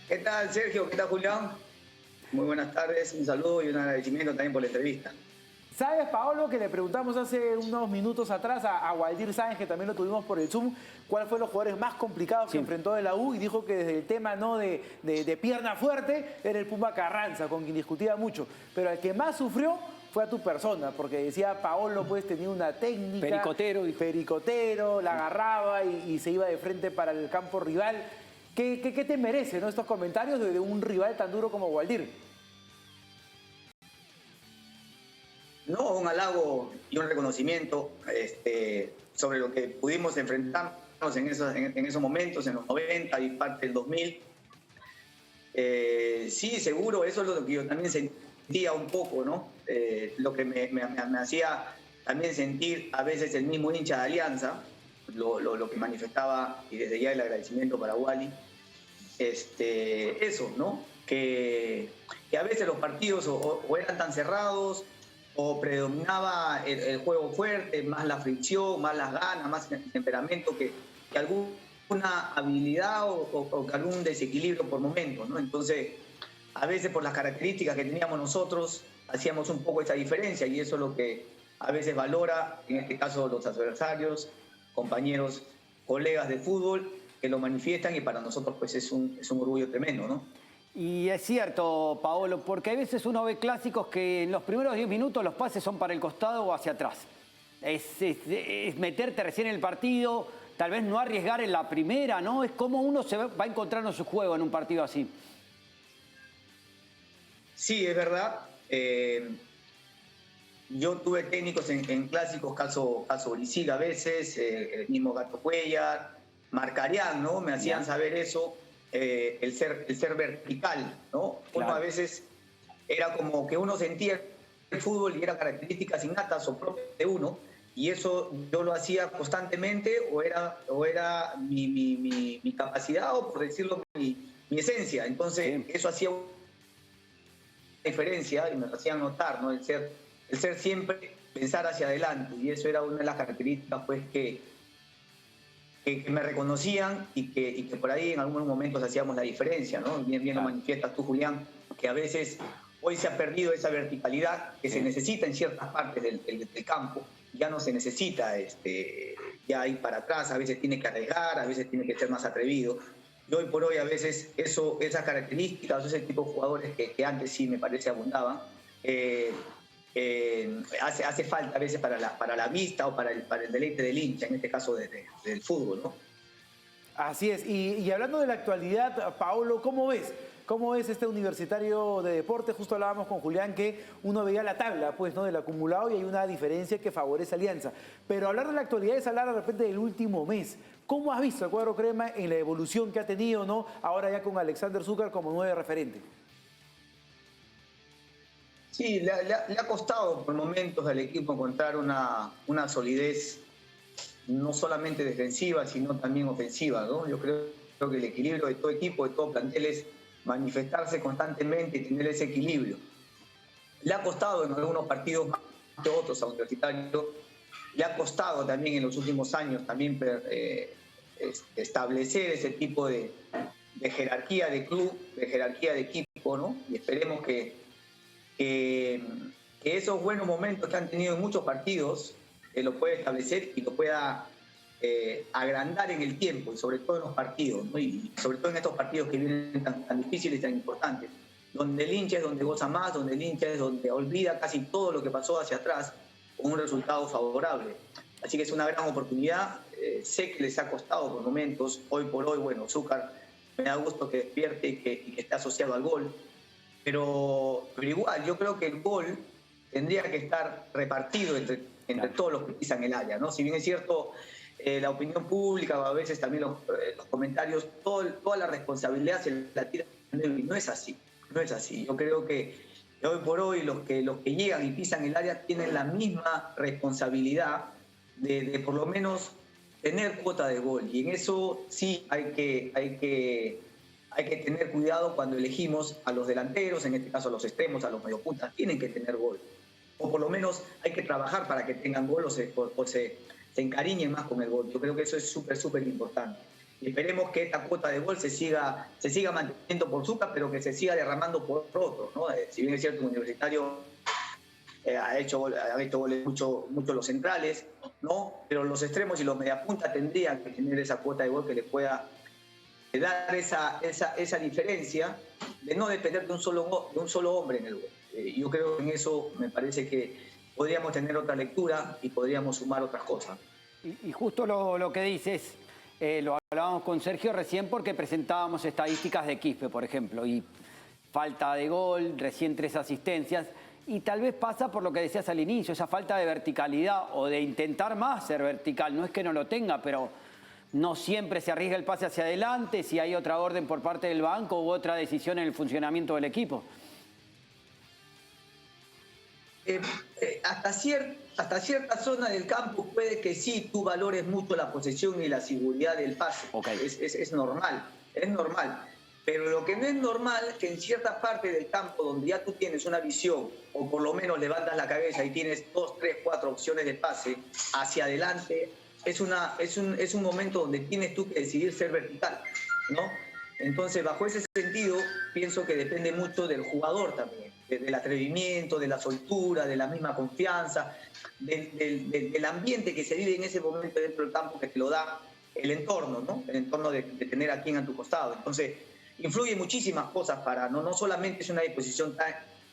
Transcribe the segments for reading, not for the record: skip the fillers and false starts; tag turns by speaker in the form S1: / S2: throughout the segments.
S1: ¿Qué tal, Sergio? ¿Qué tal, Julián? Muy buenas tardes, un saludo y un agradecimiento también por la entrevista.
S2: ¿Sabes, Paolo, que le preguntamos hace unos minutos atrás a Waldir Sáenz, que también lo tuvimos por el Zoom, cuál fue los jugadores más complicados que
S3: Sí.
S2: enfrentó de la U? Y dijo que desde el tema no de pierna fuerte era el Puma Carranza, con quien discutía mucho. Pero el que más sufrió fue a tu persona, porque decía, Paolo pues tenía una técnica...
S3: Pericotero, dijo.
S2: Pericotero, la agarraba y se iba de frente para el campo rival. ¿Qué te merece, no, estos comentarios de un rival tan duro como Waldir?
S1: No, un halago y un reconocimiento sobre lo que pudimos enfrentarnos en esos momentos, en los 90 y parte del 2000. Sí, seguro, eso es lo que yo también sentía un poco, ¿no? Lo que me hacía también sentir a veces el mismo hincha de Alianza, lo que manifestaba, y desde ya el agradecimiento para Wally, eso, ¿no? Que a veces los partidos o eran tan cerrados o predominaba el juego fuerte, más la fricción, más las ganas, más el temperamento que alguna habilidad o que algún desequilibrio por momentos, ¿no? Entonces, a veces por las características que teníamos nosotros, hacíamos un poco esa diferencia y eso es lo que a veces valora, en este caso, los adversarios, compañeros, colegas de fútbol, que lo manifiestan y para nosotros pues es un orgullo tremendo, ¿no?
S3: Y es cierto, Paolo, porque a veces uno ve clásicos que en los primeros 10 minutos los pases son para el costado o hacia atrás. Es meterte recién en el partido, tal vez no arriesgar en la primera, ¿no? Es como uno se va encontrando su juego en un partido así.
S1: Sí, es verdad. Yo tuve técnicos en clásicos, caso Orisiga a veces, el mismo Gato Cuellar, Marcarián, ¿no? Me hacían saber eso, el ser vertical, ¿no? Uno
S3: Claro.
S1: a veces era como que uno sentía el fútbol y era características innatas o propias de uno, y eso yo lo hacía constantemente o era mi capacidad o, por decirlo, mi esencia. Entonces,
S3: Sí.
S1: eso hacía una diferencia y me lo hacían notar, ¿no? El ser siempre pensar hacia adelante, y eso era una de las características pues que me reconocían y que por ahí en algunos momentos hacíamos la diferencia, ¿no? Bien lo manifiestas tú, Julián, que a veces hoy se ha perdido esa verticalidad que se necesita en ciertas partes del campo. Ya no se necesita ya ir para atrás, a veces tiene que arriesgar, a veces tiene que ser más atrevido. Y hoy por hoy a veces esas características, ese tipo de jugadores que antes sí me parece abundaban, hace falta a veces para la vista o para el deleite del hincha, en este caso del fútbol, ¿no?
S2: Así es. Y hablando de la actualidad, Paolo, ¿cómo ves? ¿Cómo ves este Universitario de Deportes? Justo hablábamos con Julián que uno veía la tabla, pues, ¿no?, del acumulado y hay una diferencia que favorece a Alianza. Pero hablar de la actualidad es hablar de repente del último mes. ¿Cómo has visto el cuadro crema en la evolución que ha tenido, ¿no?, ahora ya con Alexander Zúcar como 9 referente?
S1: Sí, le ha costado por momentos al equipo encontrar una solidez no solamente defensiva, sino también ofensiva, ¿no? Yo creo que el equilibrio de todo equipo, de todo plantel, es manifestarse constantemente y tener ese equilibrio. Le ha costado en algunos partidos más que otros a Universitario, le ha costado también en los últimos años también establecer ese tipo de jerarquía de club, de jerarquía de equipo, ¿no? Y esperemos que esos buenos momentos que han tenido en muchos partidos lo pueda establecer y lo pueda agrandar en el tiempo, y sobre todo en los partidos, ¿no? Y sobre todo en estos partidos que vienen tan difíciles y tan importantes, donde el hincha es donde goza más, donde el hincha es donde olvida casi todo lo que pasó hacia atrás con un resultado favorable. Así que es una gran oportunidad. Sé que les ha costado por momentos. Hoy por hoy, bueno, Zúcar me da gusto que despierte y que esté asociado al gol. Pero igual, yo creo que el gol tendría que estar repartido entre todos los que pisan el área, ¿no? Si bien es cierto, la opinión pública o a veces también los comentarios, toda la responsabilidad se la tira. No es así, no es así. Yo creo que hoy por hoy los que llegan y pisan el área tienen la misma responsabilidad de por lo menos tener cuota de gol. Y en eso sí hay que tener cuidado cuando elegimos a los delanteros, en este caso a los extremos, a los mediopuntas, tienen que tener gol. O por lo menos hay que trabajar para que tengan gol o se encariñen más con el gol. Yo creo que eso es súper importante. Y esperemos que esta cuota de gol se siga manteniendo por Zucca, pero que se siga derramando por otros, ¿no? Si bien es cierto, Universitario ha hecho goles mucho los centrales, ¿no? Pero los extremos y los mediapuntas tendrían que tener esa cuota de gol que les pueda dar esa diferencia de no depender de un solo hombre en el gol. Yo creo que en eso me parece que podríamos tener otra lectura y podríamos sumar otras cosas.
S3: Y justo lo que dices, lo hablábamos con Sergio recién porque presentábamos estadísticas de Quispe, por ejemplo, y falta de gol, recién 3 asistencias, y tal vez pasa por lo que decías al inicio, esa falta de verticalidad o de intentar más ser vertical. No es que no lo tenga, pero no siempre se arriesga el pase hacia adelante, si hay otra orden por parte del banco u otra decisión en el funcionamiento del equipo.
S1: Hasta cierta zona del campo puede que sí tú valores mucho la posesión y la seguridad del pase.
S3: Okay.
S1: Es normal. Pero lo que no es normal es que en cierta parte del campo donde ya tú tienes una visión, o por lo menos levantas la cabeza y tienes 2, 3, 4 opciones de pase hacia adelante, es un momento donde tienes tú que decidir ser vertical, ¿no? Entonces, bajo ese sentido, pienso que depende mucho del jugador también, del atrevimiento, de la soltura, de la misma confianza, del ambiente que se vive en ese momento dentro del campo que te lo da el entorno, ¿no? El entorno de tener a quien a tu costado. Entonces, influye muchísimas cosas no solamente es una disposición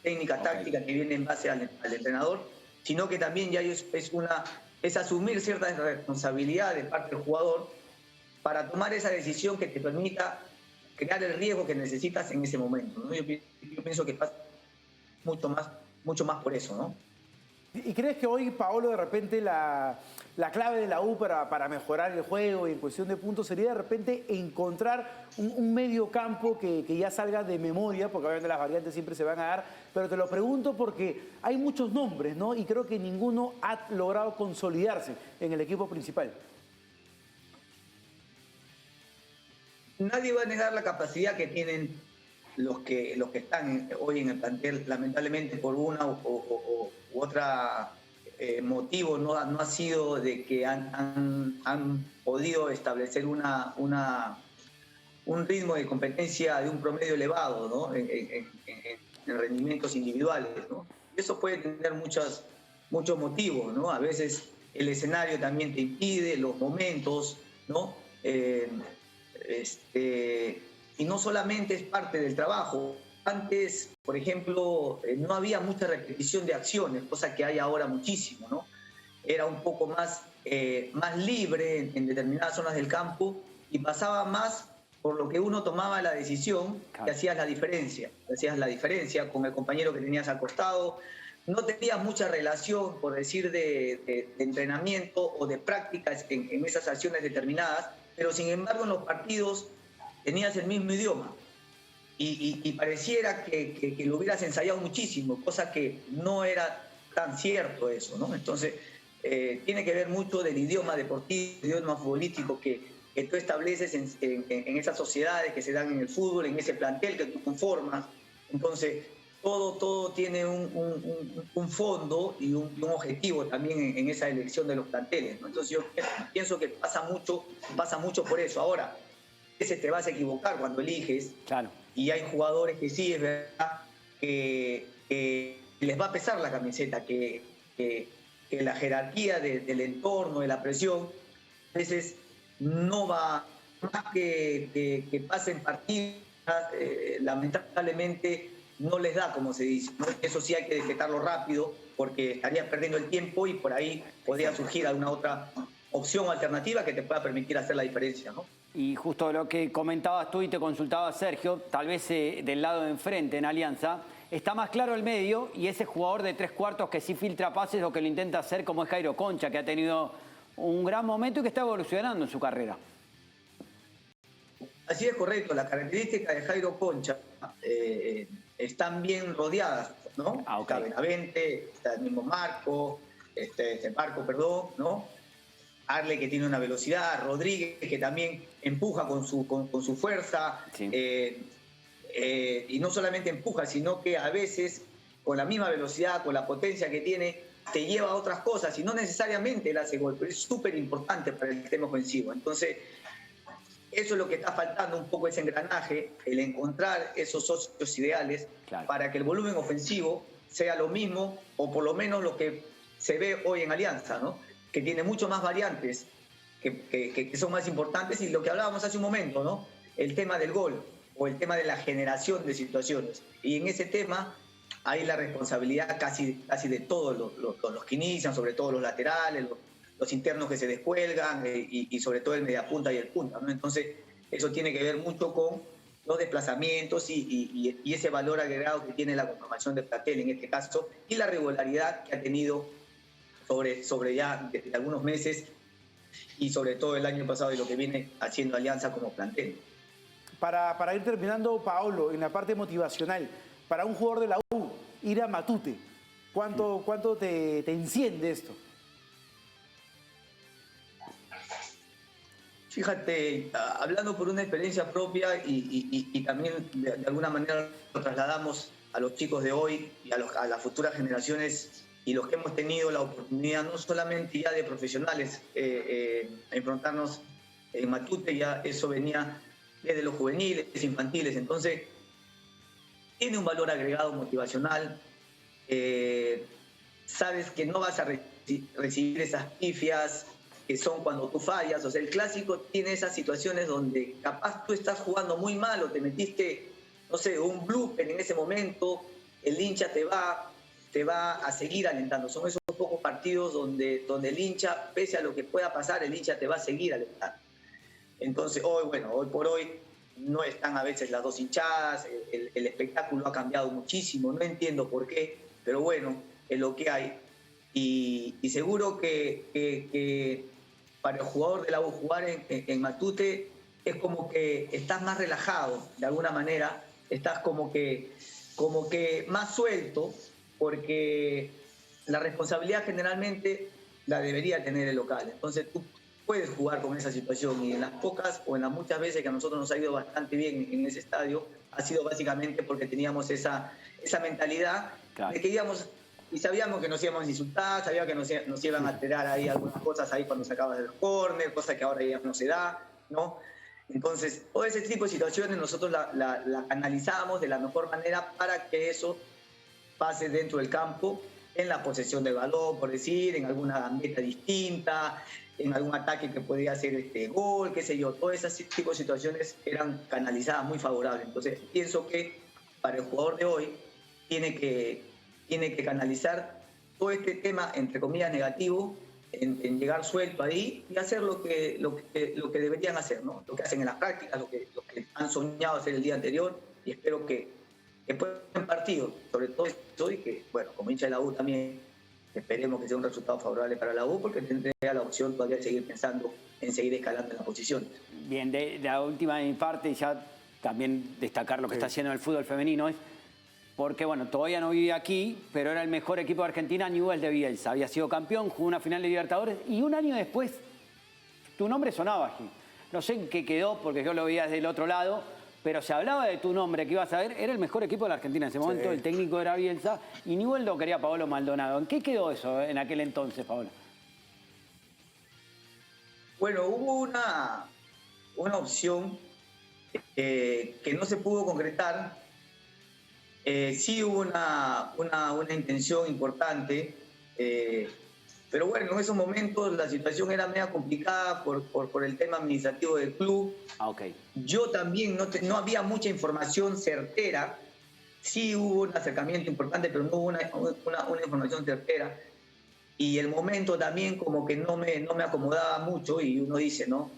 S1: técnica, táctica que viene en base al entrenador, sino que también ya es asumir cierta responsabilidad de parte del jugador para tomar esa decisión que te permita crear el riesgo que necesitas en ese momento, ¿no? Yo pienso que pasa mucho más por eso, ¿no?
S2: ¿Y crees que hoy, Paolo, de repente la clave de la U para mejorar el juego y en cuestión de puntos sería de repente encontrar un medio campo que ya salga de memoria, porque obviamente las variantes siempre se van a dar, pero te lo pregunto porque hay muchos nombres, ¿no? Y creo que ninguno ha logrado consolidarse en el equipo principal.
S1: Nadie va a negar la capacidad que tienen los que están hoy en el plantel, lamentablemente por una u otra motivo no ha sido de que han podido establecer un ritmo de competencia de un promedio elevado, ¿no? en rendimientos individuales, ¿no? Eso puede tener muchos motivos, ¿no? A veces el escenario también te impide, los momentos, ¿no? Y no solamente es parte del trabajo. Antes, por ejemplo, no había mucha repetición de acciones, cosa que hay ahora muchísimo, ¿no? Era un poco más libre en determinadas zonas del campo y pasaba más por lo que uno tomaba la decisión que hacías la diferencia. Hacías la diferencia con el compañero que tenías al costado. No tenías mucha relación, por decir, de entrenamiento o de prácticas en esas acciones determinadas, pero sin embargo en los partidos tenías el mismo idioma y pareciera que lo hubieras ensayado muchísimo, cosa que no era tan cierto eso, ¿no? Entonces, tiene que ver mucho del idioma deportivo, el idioma futbolístico que tú estableces en esas sociedades que se dan en el fútbol, en ese plantel que tú conformas. Entonces, todo tiene un fondo y un objetivo también en esa elección de los planteles, ¿no? Entonces, yo pienso que pasa mucho por eso. Ahora, ese te vas a equivocar cuando eliges.
S3: Claro.
S1: Y hay jugadores que sí, es verdad, que les va a pesar la camiseta, que la jerarquía del entorno, de la presión, a veces no va más que pasen partidos, lamentablemente no les da, como se dice, ¿no? Eso sí hay que detectarlo rápido, porque estarías perdiendo el tiempo y por ahí podría surgir alguna otra opción alternativa que te pueda permitir hacer la diferencia, ¿no?
S3: Y justo lo que comentabas tú y te consultaba Sergio, tal vez del lado de enfrente en Alianza, está más claro el medio y ese jugador de 3/4 que sí filtra pases o que lo intenta hacer, como es Jairo Concha, que ha tenido un gran momento y que está evolucionando en su carrera.
S1: Así es, correcto. Las características de Jairo Concha están bien rodeadas, ¿no?
S3: Okay.
S1: Está Benavente, está el mismo Marco, ¿no? Arle, que tiene una velocidad, Rodríguez, que también empuja con su fuerza,
S3: sí.
S1: Y no solamente empuja, sino que a veces con la misma velocidad, con la potencia que tiene, te lleva a otras cosas y no necesariamente él hace gol, pero es súper importante para el sistema ofensivo. Entonces, eso es lo que está faltando un poco, ese engranaje, el encontrar esos socios ideales para que el volumen ofensivo sea lo mismo o por lo menos lo que se ve hoy en Alianza, ¿no? Que tiene mucho más variantes que son más importantes, y lo que hablábamos hace un momento, ¿no? El tema del gol o el tema de la generación de situaciones. Y en ese tema hay la responsabilidad casi de todos los que inician, sobre todo los laterales, los internos que se descuelgan y sobre todo el mediapunta y el punta, ¿no? Entonces, eso tiene que ver mucho con los desplazamientos y ese valor agregado que tiene la conformación de plantel en este caso, y la regularidad que ha tenido sobre ya de algunos meses y sobre todo el año pasado y lo que viene haciendo Alianza como plantel.
S2: Para ir terminando, Paolo, en la parte motivacional, para un jugador de la U, ir a Matute, ¿cuánto te enciende esto?
S1: Fíjate, hablando por una experiencia propia y también de alguna manera lo trasladamos a los chicos de hoy y a las futuras generaciones, y los que hemos tenido la oportunidad no solamente ya de profesionales enfrentarnos en Matute, ya eso venía desde los juveniles, infantiles, entonces tiene un valor agregado motivacional, sabes que no vas a recibir esas pifias que son cuando tú fallas, o sea, el clásico tiene esas situaciones donde capaz tú estás jugando muy mal o te metiste, no sé, un blooper en ese momento, el hincha te va a seguir alentando. Son esos pocos partidos donde el hincha, pese a lo que pueda pasar, el hincha te va a seguir alentando. Entonces, hoy por hoy no están a veces las dos hinchadas, el espectáculo ha cambiado muchísimo, no entiendo por qué, pero bueno, es lo que hay. Y seguro que para el jugador de la U jugar en Matute es como que estás más relajado, de alguna manera, estás como que más suelto, porque la responsabilidad generalmente la debería tener el local. Entonces tú puedes jugar con esa situación, y en las pocas o en las muchas veces que a nosotros nos ha ido bastante bien en ese estadio, ha sido básicamente porque teníamos esa mentalidad de que íbamos y sabíamos que nos íbamos a insultar, sabíamos que nos iban a alterar ahí algunas cosas ahí cuando sacabas del córner, cosa que ahora ya no se da, ¿no? Entonces, todo ese tipo de situaciones nosotros la analizamos de la mejor manera para que eso pase dentro del campo, en la posesión del balón, por decir, en alguna gambeta distinta, en algún ataque que podía hacer gol, qué sé yo. Todo ese tipo de situaciones eran canalizadas muy favorables. Entonces, pienso que para el jugador de hoy tiene que canalizar todo este tema, entre comillas, negativo, en llegar suelto ahí y hacer lo que deberían hacer, ¿no? Lo que hacen en las prácticas, lo que han soñado hacer el día anterior, y espero que buen partido, sobre todo hoy, que, bueno, como hincha de la U también esperemos que sea un resultado favorable para la U, porque tendría la opción todavía de seguir pensando en seguir escalando en las posiciones.
S3: Bien, de la última de mi parte, ya también destacar lo que está haciendo el fútbol femenino, es porque, bueno, todavía no vive aquí, pero era el mejor equipo de Argentina, Newell's de Bielsa. Había sido campeón, jugó una final de Libertadores, y un año después tu nombre sonaba aquí. No sé en qué quedó, porque yo lo veía desde el otro lado, pero se hablaba de tu nombre, que ibas a ver, era el mejor equipo de la Argentina en ese momento, el técnico era Bielsa, y Newell's lo quería Paolo Maldonado. ¿En qué quedó eso en aquel entonces, Paolo?
S1: Bueno, hubo una opción que no se pudo concretar. Sí hubo una intención importante, pero bueno, en esos momentos la situación era media complicada por el tema administrativo del club.
S3: Okay.
S1: Yo también no había mucha información certera. Sí hubo un acercamiento importante, pero no hubo una información certera. Y el momento también como que no me acomodaba mucho, y uno dice, ¿no?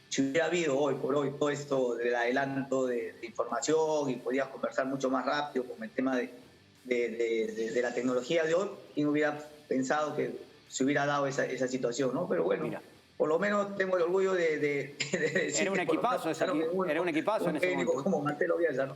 S1: Si hubiera habido hoy por hoy todo esto del adelanto de información y podías conversar mucho más rápido con el tema de la tecnología de hoy, ¿quién hubiera pensado que se hubiera dado esa situación, ¿no? Pero bueno, mira, por lo menos tengo el orgullo de decir
S3: era un equipazo, era un equipazo en ese momento.
S1: Como Marcelo Bielsa, ¿no?